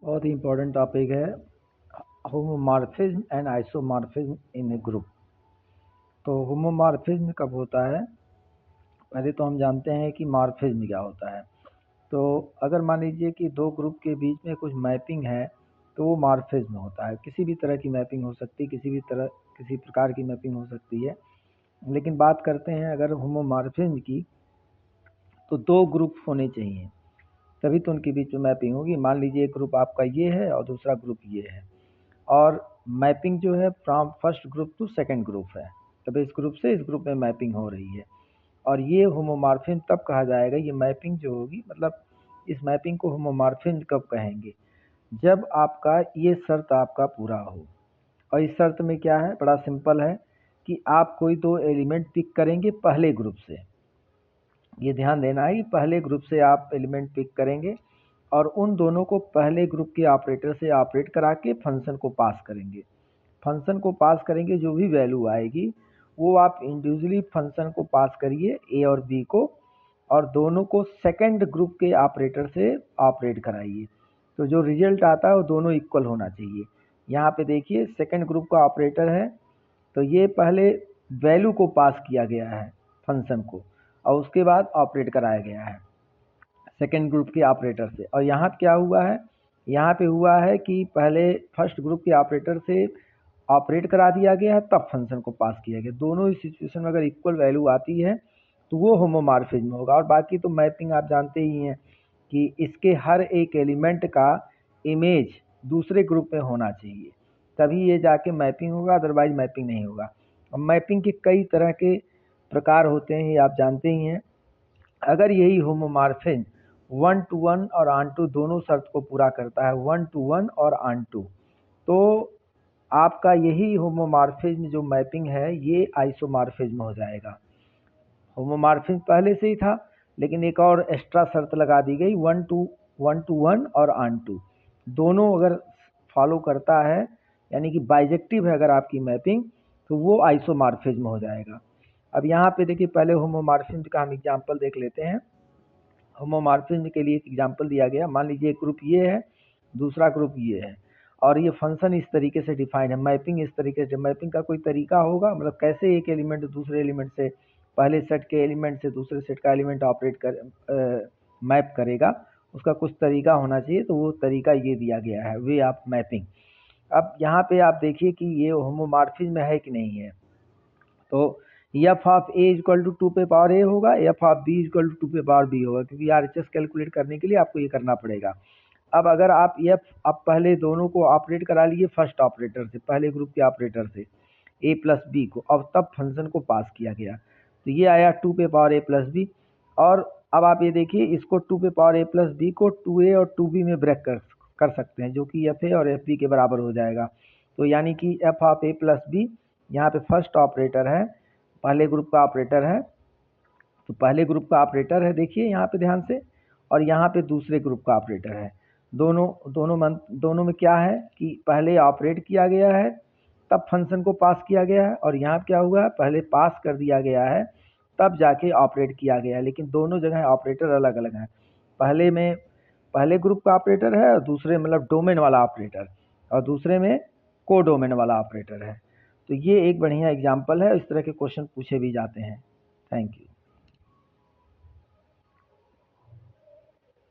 बहुत ही important topic है homomorphism and isomorphism in A group. तो होमोमॉर्फिज्म कब होता है? पहले तो हम जानते हैं कि मॉर्फिज्म क्या होता है। तो अगर मान लीजिए कि दो ग्रुप के बीच में कुछ मैपिंग है तो वो मॉर्फिज्म होता है। किसी भी तरह की मैपिंग हो सकती है, किसी प्रकार की मैपिंग हो सकती है। लेकिन बात करते हैं अगर होमोमॉर्फिज्म की, तो दो ग्रुप होने चाहिए तभी तो उनके बीच में मैपिंग होगी। मान लीजिए एक ग्रुप आपका ये है और दूसरा ग्रुप ये है, और मैपिंग जो है from first group to second group है, तब इस ग्रुप से इस ग्रुप में मैपिंग हो रही है। और ये होमोमॉर्फिज्म तब कहा जाएगा, ये मैपिंग जो होगी, मतलब इस मैपिंग को होमोमॉर्फिज्म कब कहेंगे? जब आपका ये शर्त आपका पूरा हो। और इस शर्त में क्या है? बड़ा सिंपल है कि आप कोई दो एलिमेंट पिक करेंगे पहले ग्रुप से। ये ध्यान देना है कि पहले ग्रुप से आप एलिमेंट पिक करेंगे और उन दोनों को पहले ग्रुप के ऑपरेटर से ऑपरेट करा के फंक्शन को पास करेंगे। फंक्शन को पास करेंगे, जो भी वैल्यू आएगी वो आप इंडिविजुअली फंक्शन को पास करिए ए और बी को, और दोनों को सेकंड ग्रुप के ऑपरेटर से ऑपरेट कराइए। तो जो रिजल्ट आता है वो दोनों इक्वल होना चाहिए। यहाँ पे देखिए सेकंड ग्रुप का ऑपरेटर है, तो ये पहले वैल्यू को पास किया गया है फंक्शन को, और उसके बाद ऑपरेट कराया गया है सेकेंड ग्रुप के ऑपरेटर से। और यहाँ क्या हुआ है? यहाँ पे हुआ है कि पहले फर्स्ट ग्रुप के ऑपरेटर से ऑपरेट करा दिया गया है, तब फंक्शन को पास किया गया। दोनों ही सिचुएशन में अगर इक्वल वैल्यू आती है तो वो होमोमॉर्फिज्म होगा। और बाकी तो मैपिंग आप जानते ही हैं कि इसके हर एक एलिमेंट का इमेज दूसरे ग्रुप में होना चाहिए, तभी ये जाके मैपिंग होगा, अदरवाइज मैपिंग नहीं होगा। अब मैपिंग के कई तरह के प्रकार होते हैं, ये आप जानते ही हैं। अगर यही होमोमॉर्फिज्म 1 to 1 और ऑन टू दोनों शर्त को पूरा करता है, 1 to 1 और ऑन टू, तो आपका यही होमोमॉर्फिज्म जो मैपिंग है ये आइसोमॉर्फिज्म हो जाएगा। होमोमॉर्फिज्म पहले से ही था, लेकिन एक और एक्स्ट्रा शर्त लगा दी गई, 1 to 1 और ऑन टू दोनों अगर फॉलो करता है, यानी कि बाइजेक्टिव है अगर आपकी मैपिंग, तो वो आइसोमॉर्फिज्म हो जाएगा। अब यहाँ पे देखिए पहले होमोमॉर्फिज्म का हम एग्जांपल देख लेते हैं। होमोमॉर्फिज्म के लिए एक एग्जांपल दिया गया। मान लीजिए एक ग्रुप ये है, दूसरा ग्रुप ये है, और ये फंक्शन इस तरीके से डिफाइन है, मैपिंग इस तरीके से। मैपिंग का कोई तरीका होगा, मतलब कैसे एक एलिमेंट दूसरे एलिमेंट से, पहले सेट के एलिमेंट से दूसरे सेट का एलिमेंट ऑपरेट कर मैप करेगा, उसका कुछ तरीका होना चाहिए। तो वो तरीका ये दिया गया है, वे ऑफ मैपिंग। अब यहाँ पे आप देखिए कि ये होमोमॉर्फिज्म है कि नहीं है। तो F of A equal to 2 पे पावर ए होगा, F of B equal to 2 पे पावर बी होगा, क्योंकि आरएचएस कैलकुलेट करने के लिए आपको ये करना पड़ेगा। अब अगर आप पहले दोनों को ऑपरेट करा लिए फर्स्ट ऑपरेटर से, पहले ग्रुप के ऑपरेटर से ए प्लस बी को, अब तब फंक्शन को पास किया गया, तो ये आया 2 पे पावर ए प्लस बी। और अब आप ये देखिए, इसको 2 पे पावर ए प्लस बी को 2a और 2b में ब्रेक कर सकते हैं, जो कि एफ ए और एफ बी के बराबर हो जाएगा। तो यानी कि F of A plus B यहाँ पे फर्स्ट ऑपरेटर है, पहले ग्रुप का ऑपरेटर है, तो पहले ग्रुप का ऑपरेटर है देखिए यहाँ पे ध्यान से, और यहाँ पे दूसरे ग्रुप का ऑपरेटर है। दोनों में क्या है कि पहले ऑपरेट किया गया है, तब फंक्शन को पास किया गया है, और यहाँ क्या हुआ है, पहले पास कर दिया गया है, तब जाके ऑपरेट किया गया है। लेकिन दोनों जगह ऑपरेटर अलग अलग हैं। पहले ग्रुप का ऑपरेटर है, और दूसरे मतलब डोमेन वाला ऑपरेटर, और दूसरे में को डोमेन वाला ऑपरेटर है। तो ये एक बढ़िया एग्जाम्पल है, इस तरह के क्वेश्चन पूछे भी जाते हैं। Thank you.